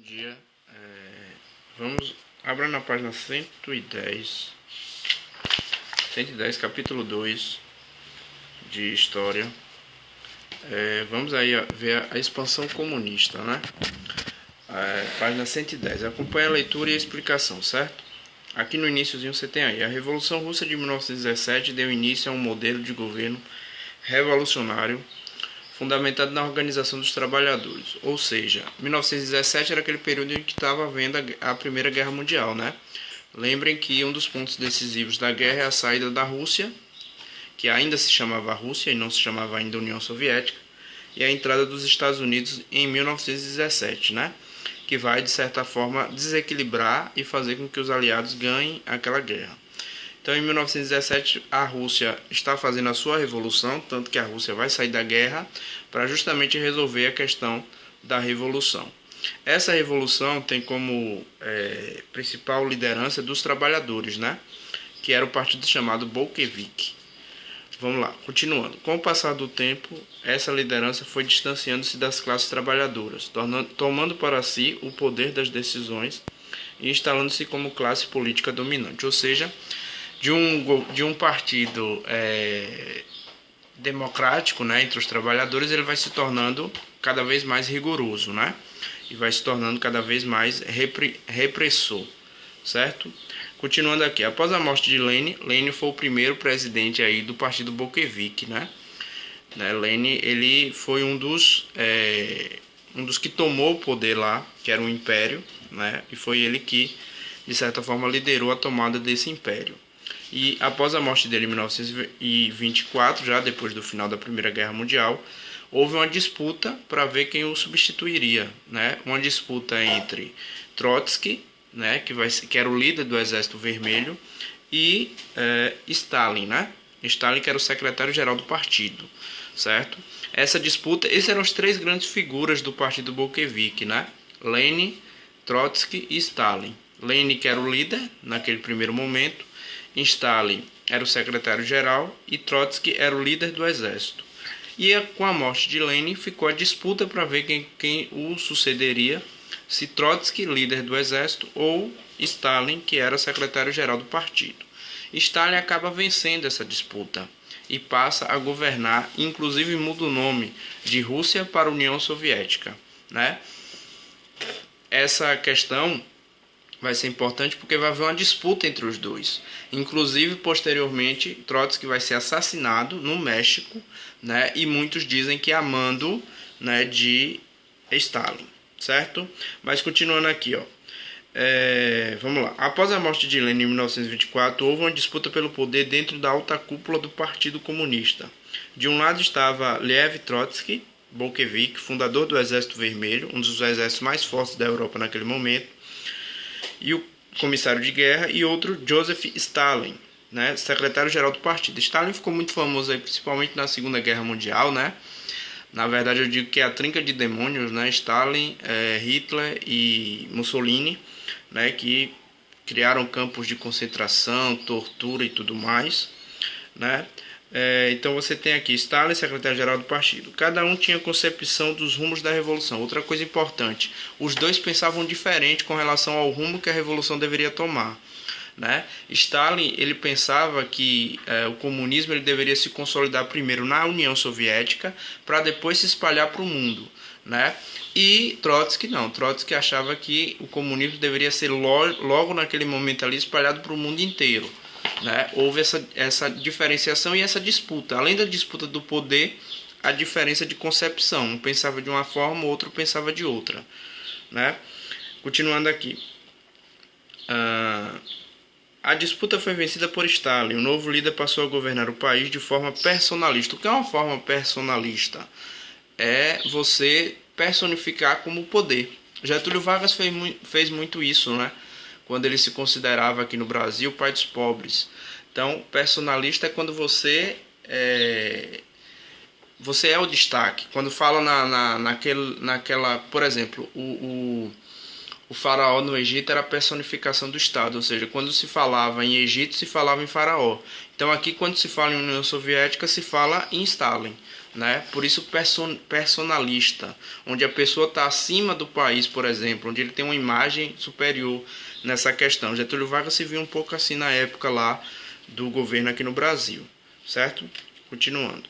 Dia. Abra na página 110, capítulo 2 de História. Vamos aí ver a expansão comunista, né? Página 110. Acompanhe a leitura e a explicação, certo? Aqui no iníciozinho você tem aí: a Revolução Russa de 1917 deu início a um modelo de governo revolucionário fundamentado na organização dos trabalhadores. Ou seja, 1917 era aquele período em que estava havendo a Primeira Guerra Mundial, né? Lembrem que um dos pontos decisivos da guerra é a saída da Rússia, que ainda se chamava Rússia e não se chamava ainda União Soviética, e a entrada dos Estados Unidos em 1917, né? Que vai, de certa forma, desequilibrar e fazer com que os aliados ganhem aquela guerra. Então, em 1917, a Rússia está fazendo a sua revolução, tanto que a Rússia vai sair da guerra para justamente resolver a questão da revolução. Essa revolução tem como principal liderança dos trabalhadores, né? Que era o partido chamado Bolchevique. Vamos lá, continuando. Com o passar do tempo, essa liderança foi distanciando-se das classes trabalhadoras, tomando para si o poder das decisões e instalando-se como classe política dominante, ou seja, de um partido democrático, né, entre os trabalhadores, ele vai se tornando cada vez mais rigoroso, né, e vai se tornando cada vez mais repressor, certo? Continuando aqui, após a morte de Lenin foi o primeiro presidente aí do partido Bolchevique, né? Lenin, ele foi um dos que tomou o poder lá, que era um império, né? E foi ele que, de certa forma, liderou a tomada desse império. E após a morte dele em 1924, já depois do final da Primeira Guerra Mundial, houve uma disputa para ver quem o substituiria, né? Uma disputa entre Trotsky, né? Que era o líder do Exército Vermelho, e Stalin, né? Stalin, que era o secretário-geral do partido, certo? Essa disputa, esses eram as três grandes figuras do partido Bolchevique, né? Lenin, Trotsky e Stalin. Lenin, que era o líder naquele primeiro momento, Stalin era o secretário-geral e Trotsky era o líder do exército. E com a morte de Lenin ficou a disputa para ver quem o sucederia, se Trotsky, líder do exército, ou Stalin, que era secretário-geral do partido. Stalin acaba vencendo essa disputa e passa a governar, inclusive muda o nome de Rússia para União Soviética, né? Essa questão vai ser importante porque vai haver uma disputa entre os dois. Inclusive, posteriormente, Trotsky vai ser assassinado no México, né? E muitos dizem que a mando, né, de Stalin, certo? Mas continuando aqui, ó. Vamos lá. Após a morte de Lenin em 1924, houve uma disputa pelo poder dentro da alta cúpula do Partido Comunista. De um lado estava Lev Trotsky, Bolchevique, fundador do Exército Vermelho, um dos exércitos mais fortes da Europa naquele momento, e o comissário de guerra, e outro, Joseph Stalin, né, secretário-geral do partido. Stalin ficou muito famoso aí, principalmente na Segunda Guerra Mundial, né? Na verdade, eu digo que é a trinca de demônios, né? Stalin, Hitler e Mussolini, né? Que criaram campos de concentração, tortura e tudo mais, né? Então você tem aqui Stalin, secretário-geral do partido. Cada um tinha concepção dos rumos da revolução. Outra coisa importante, os dois pensavam diferente com relação ao rumo que a revolução deveria tomar, né? Stalin, ele pensava que o comunismo ele deveria se consolidar primeiro na União Soviética para depois se espalhar para o mundo, né? E Trotsky não, Trotsky achava que o comunismo deveria ser logo naquele momento ali espalhado para o mundo inteiro, né? Houve essa diferenciação e essa disputa. Além da disputa do poder, a diferença de concepção. Um pensava de uma forma, o outro pensava de outra, né? Continuando aqui. A disputa foi vencida por Stalin. O novo líder passou a governar o país de forma personalista. O que é uma forma personalista? É você personificar como poder. Getúlio Vargas fez muito isso, né? Quando ele se considerava aqui no Brasil o pai dos pobres. Então, personalista é quando você é o destaque. Quando fala naquela, por exemplo, o faraó no Egito era a personificação do Estado, ou seja, quando se falava em Egito, se falava em faraó. Então aqui, quando se fala em União Soviética, se fala em Stalin, né? Por isso personalista, onde a pessoa está acima do país, por exemplo, onde ele tem uma imagem superior nessa questão. Getúlio Vargas se viu um pouco assim na época lá do governo aqui no Brasil, certo? Continuando.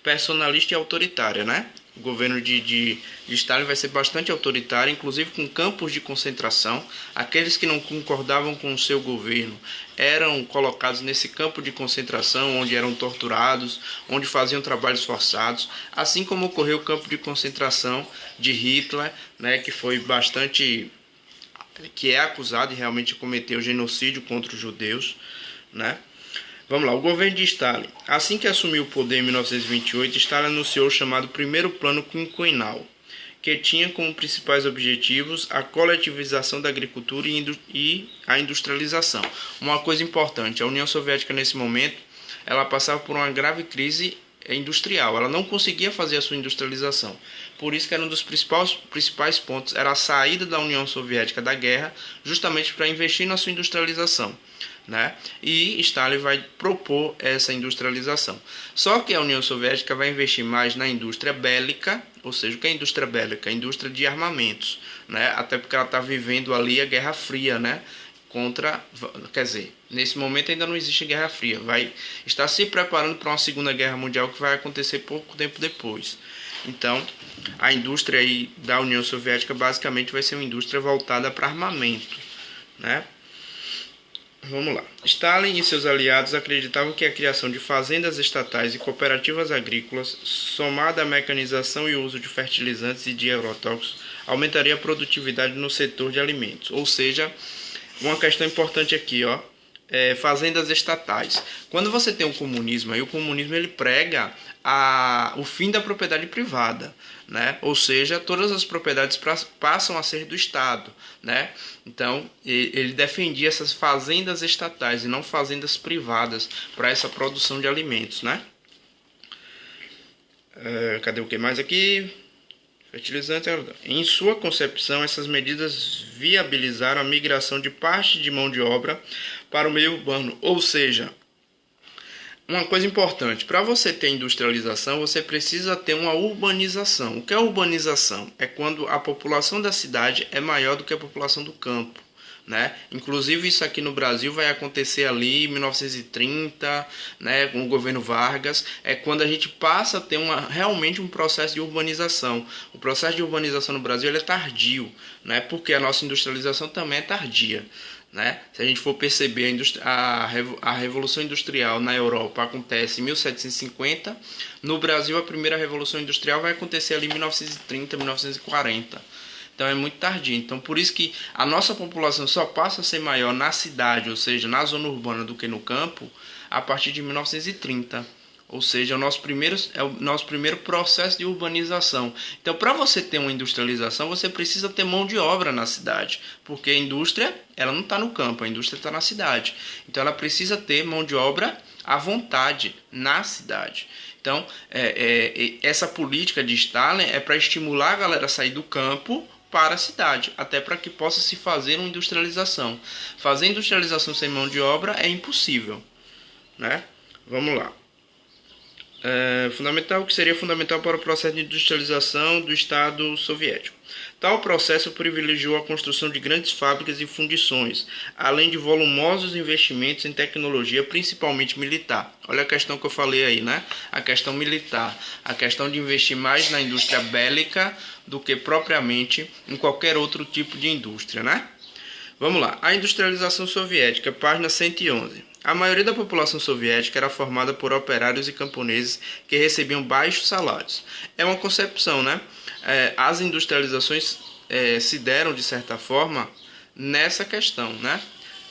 Personalista e autoritária, né? O governo de Stalin vai ser bastante autoritário, inclusive com campos de concentração. Aqueles que não concordavam com o seu governo eram colocados nesse campo de concentração, onde eram torturados, onde faziam trabalhos forçados, assim como ocorreu o campo de concentração de Hitler, né, que é acusado de realmente cometer o genocídio contra os judeus, né? Vamos lá, o governo de Stalin. Assim que assumiu o poder em 1928, Stalin anunciou o chamado Primeiro Plano Quinquenal, que tinha como principais objetivos a coletivização da agricultura e a industrialização. Uma coisa importante, a União Soviética nesse momento, ela passava por uma grave crise industrial, ela não conseguia fazer a sua industrialização. Por isso que era um dos principais pontos, era a saída da União Soviética da guerra, justamente para investir na sua industrialização, né? E Stalin vai propor essa industrialização. Só que a União Soviética vai investir mais na indústria bélica, ou seja, o que é indústria bélica? A indústria de armamentos, né? Até porque ela está vivendo ali a Guerra Fria, né? Quer dizer, nesse momento ainda não existe Guerra Fria, vai estar se preparando para uma Segunda Guerra Mundial que vai acontecer pouco tempo depois. Então, a indústria aí da União Soviética basicamente vai ser uma indústria voltada para armamento, né? Vamos lá. Stalin e seus aliados acreditavam que a criação de fazendas estatais e cooperativas agrícolas, somada à mecanização e uso de fertilizantes e de agrotóxicos, aumentaria a produtividade no setor de alimentos. Ou seja, uma questão importante aqui, ó, fazendas estatais. Quando você tem o comunismo, aí o comunismo ele prega o fim da propriedade privada, né? Ou seja, todas as propriedades passam a ser do Estado, né? Então, ele defendia essas fazendas estatais e não fazendas privadas para essa produção de alimentos, né? Cadê o que mais aqui? Fertilizante. Em sua concepção, essas medidas viabilizaram a migração de parte de mão de obra para o meio urbano, ou seja, uma coisa importante, para você ter industrialização, você precisa ter uma urbanização. O que é urbanização? É quando a população da cidade é maior do que a população do campo, né? Inclusive isso aqui no Brasil vai acontecer ali em 1930, né, com o governo Vargas, é quando a gente passa a ter realmente um processo de urbanização. O processo de urbanização no Brasil ele é tardio, né, porque a nossa industrialização também é tardia. Né? Se a gente for perceber, a Revolução Industrial na Europa acontece em 1750, no Brasil a primeira Revolução Industrial vai acontecer ali em 1930, 1940. Então é muito tardio. Então por isso que a nossa população só passa a ser maior na cidade, ou seja, na zona urbana do que no campo, a partir de 1930. Ou seja, é o nosso primeiro processo de urbanização. Então, para você ter uma industrialização, você precisa ter mão de obra na cidade. Porque a indústria ela não está no campo, a indústria está na cidade. Então, ela precisa ter mão de obra à vontade na cidade. Então, essa política de Stalin é para estimular a galera a sair do campo para a cidade, até para que possa se fazer uma industrialização. Fazer industrialização sem mão de obra é impossível, né? Vamos lá. Que seria fundamental para o processo de industrialização do Estado soviético. Tal processo privilegiou a construção de grandes fábricas e fundições, além de volumosos investimentos em tecnologia, principalmente militar. Olha a questão que eu falei aí, né? A questão militar, a questão de investir mais na indústria bélica do que propriamente em qualquer outro tipo de indústria, né? Vamos lá. A industrialização soviética, página 111. A maioria da população soviética era formada por operários e camponeses que recebiam baixos salários. É uma concepção, né? As industrializações se deram, de certa forma, nessa questão, né?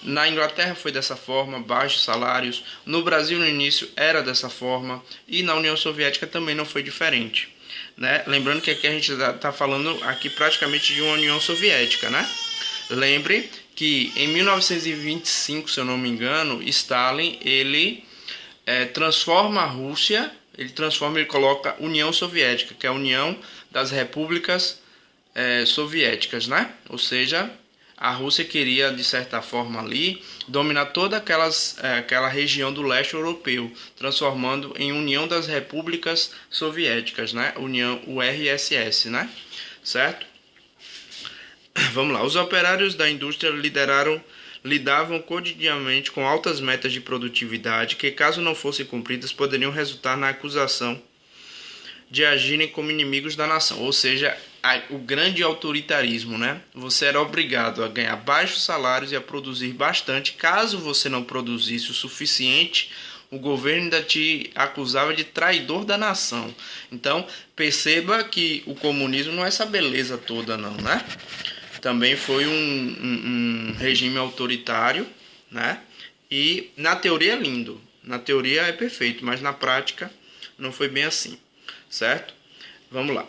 Na Inglaterra foi dessa forma, baixos salários. No Brasil, no início, era dessa forma. E na União Soviética também não foi diferente, né? Lembrando que aqui a gente está falando aqui praticamente de uma União Soviética, né? Lembre que em 1925, se eu não me engano, Stalin ele transforma a Rússia, ele coloca União Soviética, que é a União das Repúblicas Soviéticas, né? Ou seja, a Rússia queria, de certa forma ali, dominar toda aquela região do leste europeu, transformando em União das Repúblicas Soviéticas, né? União URSS, né? Certo? Vamos lá. Os operários da indústria lidavam cotidianamente com altas metas de produtividade que, caso não fossem cumpridas, poderiam resultar na acusação de agirem como inimigos da nação, ou seja, o grande autoritarismo, né? Você era obrigado a ganhar baixos salários e a produzir bastante. Caso você não produzisse o suficiente, o governo ainda te acusava de traidor da nação. Então, perceba que o comunismo não é essa beleza toda não, né? Também foi um regime autoritário, né? E na teoria é lindo, na teoria é perfeito, mas na prática não foi bem assim, certo? Vamos lá.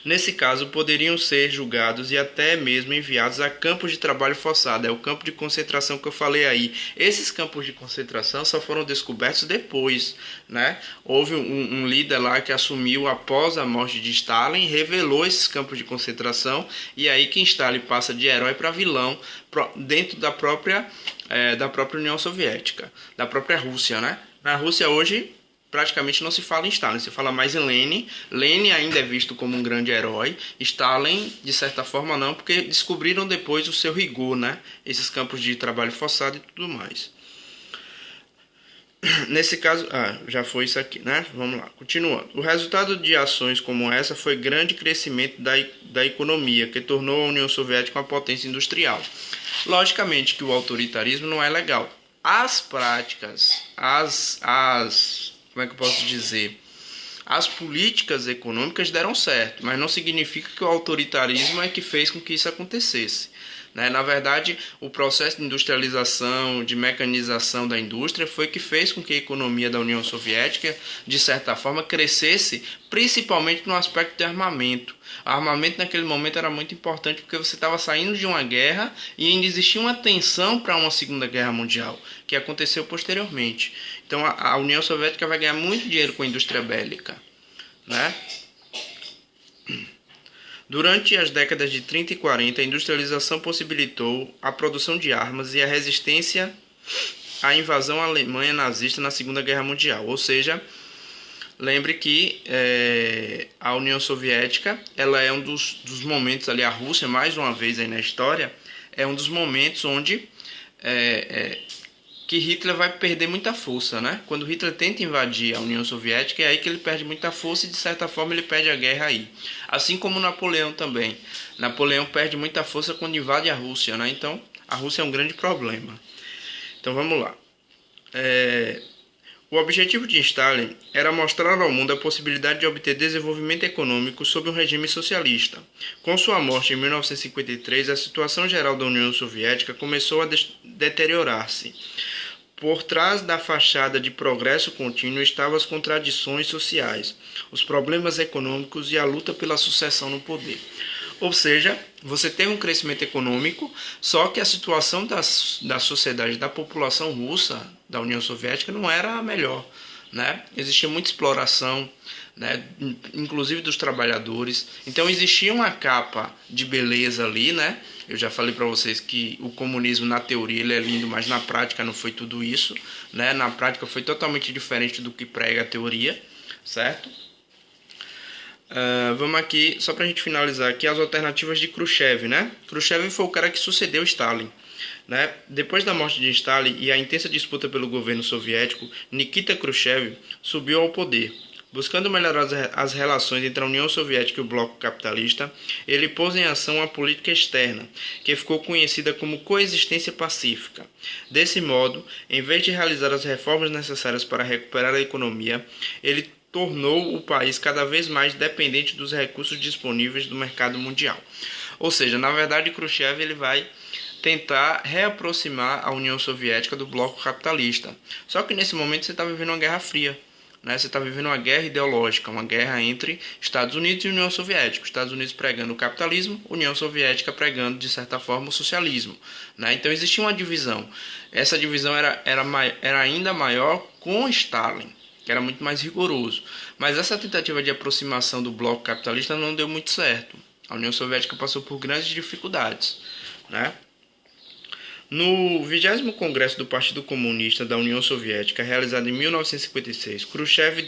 Nesse caso, poderiam ser julgados e até mesmo enviados a campos de trabalho forçado. É o campo de concentração que eu falei aí. Esses campos de concentração só foram descobertos depois, né? Houve um líder lá que assumiu após a morte de Stalin, revelou esses campos de concentração, e aí que Stalin passa de herói para vilão dentro da própria União Soviética, da própria Rússia, né? Na Rússia hoje praticamente não se fala em Stalin, se fala mais em Lenin. Lenin ainda é visto como um grande herói. Stalin, de certa forma, não, porque descobriram depois o seu rigor, né? Esses campos de trabalho forçado e tudo mais. Nesse caso, já foi isso aqui, né? Vamos lá, continuando. O resultado de ações como essa foi grande crescimento da economia, que tornou a União Soviética uma potência industrial. Logicamente que o autoritarismo não é legal. As práticas, como é que eu posso dizer? As políticas econômicas deram certo, mas não significa que o autoritarismo é que fez com que isso acontecesse, né? Na verdade, o processo de industrialização, de mecanização da indústria foi que fez com que a economia da União Soviética, de certa forma, crescesse, principalmente no aspecto de armamento. O armamento naquele momento era muito importante porque você estava saindo de uma guerra e ainda existia uma tensão para uma Segunda Guerra Mundial, que aconteceu posteriormente. Então a União Soviética vai ganhar muito dinheiro com a indústria bélica, né? Durante as décadas de 30 e 40, a industrialização possibilitou a produção de armas e a resistência à invasão alemã nazista na Segunda Guerra Mundial. Ou seja, lembre que a União Soviética ela é um dos momentos ali, a Rússia, mais uma vez aí na história, é um dos momentos onde que Hitler vai perder muita força, né? Quando Hitler tenta invadir a União Soviética, é aí que ele perde muita força e, de certa forma, ele perde a guerra aí. Assim como Napoleão também. Napoleão perde muita força quando invade a Rússia, né? Então, a Rússia é um grande problema. Então, vamos lá. O objetivo de Stalin era mostrar ao mundo a possibilidade de obter desenvolvimento econômico sob um regime socialista. Com sua morte em 1953, a situação geral da União Soviética começou a deteriorar-se. Por trás da fachada de progresso contínuo estavam as contradições sociais, os problemas econômicos e a luta pela sucessão no poder. Ou seja, você tem um crescimento econômico, só que a situação da sociedade, da população russa, da União Soviética, não era a melhor, né? Existia muita exploração, né? Inclusive dos trabalhadores. Então existia uma capa de beleza ali, né? Eu já falei para vocês que o comunismo na teoria ele é lindo, mas na prática não foi tudo isso, né? Na prática foi totalmente diferente do que prega a teoria, certo? Vamos aqui, só para a gente finalizar aqui, as alternativas de Khrushchev, né? Khrushchev foi o cara que sucedeu Stalin, né? Depois da morte de Stalin e a intensa disputa pelo governo soviético, Nikita Khrushchev subiu ao poder. Buscando melhorar as relações entre a União Soviética e o bloco capitalista, ele pôs em ação uma política externa, que ficou conhecida como coexistência pacífica. Desse modo, em vez de realizar as reformas necessárias para recuperar a economia, ele tornou o país cada vez mais dependente dos recursos disponíveis do mercado mundial. Ou seja, na verdade, Khrushchev ele vai tentar reaproximar a União Soviética do bloco capitalista. Só que nesse momento você está vivendo uma guerra fria, né? Você está vivendo uma guerra ideológica, uma guerra entre Estados Unidos e União Soviética. Os Estados Unidos pregando o capitalismo, União Soviética pregando, de certa forma, o socialismo, né? Então existia uma divisão. Essa divisão era ainda maior com Stalin, que era muito mais rigoroso. Mas essa tentativa de aproximação do bloco capitalista não deu muito certo. A União Soviética passou por grandes dificuldades, né? No 20º Congresso do Partido Comunista da União Soviética, realizado em 1956, Khrushchev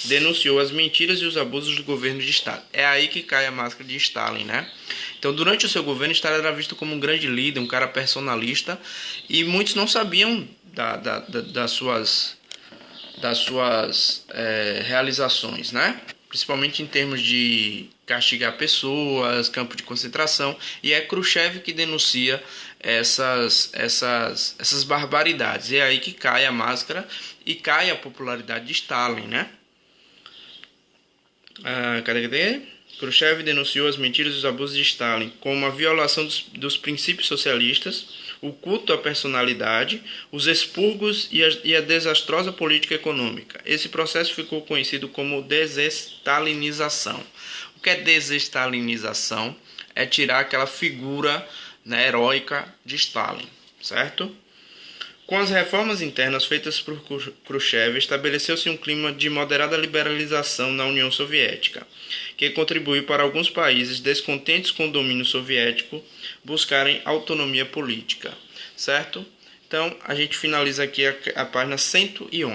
denunciou as mentiras e os abusos do governo de Stalin. É aí que cai a máscara de Stalin, né? Então, durante o seu governo, Stalin era visto como um grande líder, um cara personalista, e muitos não sabiam das suas realizações, né? Principalmente em termos de castigar pessoas, campo de concentração, e é Khrushchev que denuncia essas barbaridades. É aí que cai a máscara e cai a popularidade de Stalin, né? Cadê? Khrushchev denunciou as mentiras e os abusos de Stalin, como a violação dos princípios socialistas, o culto à personalidade, os expurgos e a desastrosa política econômica. Esse processo ficou conhecido como desestalinização. O que é desestalinização? É tirar aquela figura, né, heróica de Stalin, certo? Com as reformas internas feitas por Khrushchev, estabeleceu-se um clima de moderada liberalização na União Soviética, que contribuiu para alguns países descontentes com o domínio soviético buscarem autonomia política, certo? Então, a gente finaliza aqui a página 111.